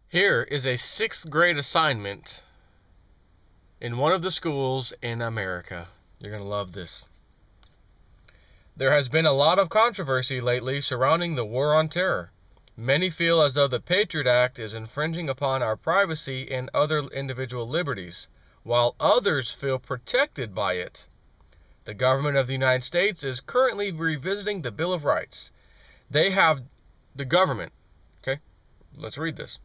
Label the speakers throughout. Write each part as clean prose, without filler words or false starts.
Speaker 1: Here is a 6th grade assignment in one of the schools in America. You're going to love this. There has been a lot of controversy lately surrounding the war on terror. Many feel as though the Patriot Act is infringing upon our privacy and other individual liberties, while others feel protected by it. The government of the United States is currently revisiting the Bill of Rights. The government, okay, let's read this.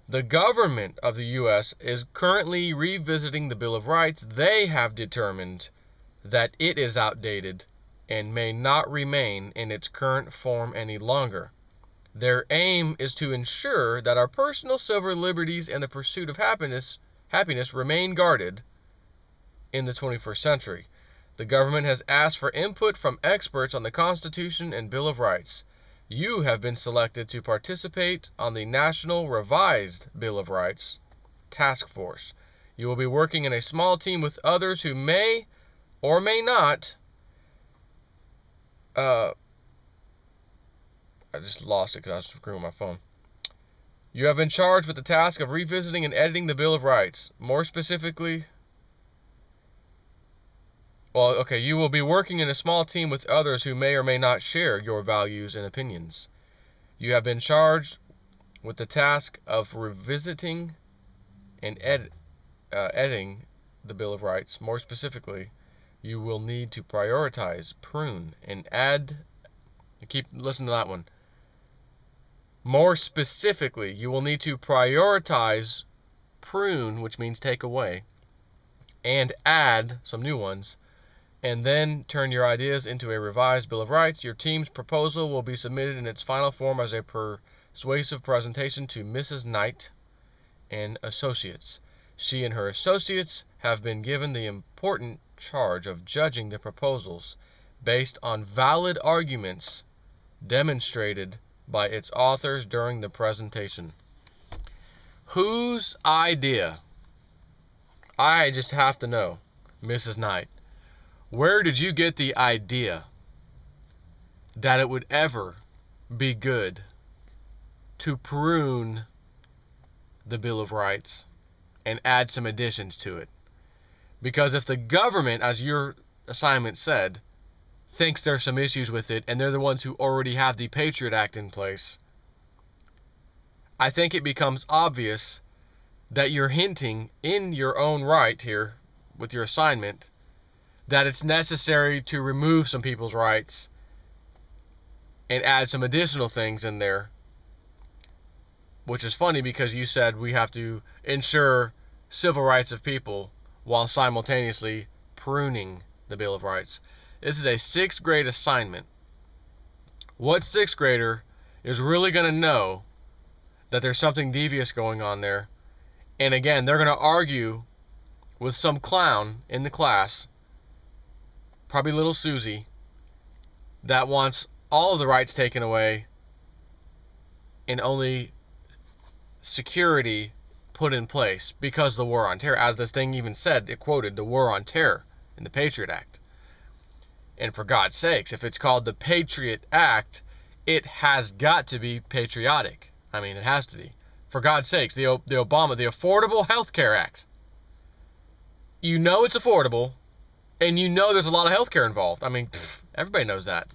Speaker 1: The government of the U.S. is currently revisiting the Bill of Rights. They have determined that it is outdated and may not remain in its current form any longer. Their aim is to ensure that our personal civil liberties and the pursuit of happiness remain guarded in the 21st century. The government has asked for input from experts on the Constitution and Bill of Rights. You have been selected to participate on the National Revised Bill of Rights Task Force. You will be working in a small team with others who may or may not I just lost it because I was screwing my phone. You have been charged with the task of revisiting and editing the Bill of Rights. More specifically, you will be working in a small team with others who may or may not share your values and opinions. You have been charged with the task of revisiting and editing the Bill of Rights. More specifically, you will need to prioritize, prune, and add. Listen to that one. More specifically, you will need to prioritize, prune, which means take away, and add some new ones, and then turn your ideas into a revised Bill of Rights. Your team's proposal will be submitted in its final form as a persuasive presentation to Mrs. Knight and Associates. She and her associates have been given the important charge of judging the proposals based on valid arguments demonstrated by its authors during the presentation. Whose idea? I just have to know, Mrs. Knight. Where did you get the idea that it would ever be good to prune the Bill of Rights and add some additions to it? Because if the government, as your assignment said, thinks there's some issues with it, and they're the ones who already have the Patriot Act in place, I think it becomes obvious that you're hinting in your own right here with your assignment that it's necessary to remove some people's rights and add some additional things in there. Which is funny because you said we have to ensure civil rights of people while simultaneously pruning the Bill of Rights. This is a 6th grade assignment. What 6th grader is really going to know that there's something devious going on there? And again, they're going to argue with some clown in the class, probably little Susie, that wants all of the rights taken away and only security put in place because of the war on terror. As this thing even said, it quoted the war on terror in the Patriot Act. And for God's sakes, if it's called the Patriot Act, it has got to be patriotic. I mean, it has to be. For God's sakes, the Affordable Health Care Act. You know it's affordable, and you know there's a lot of health care involved. I mean, everybody knows that.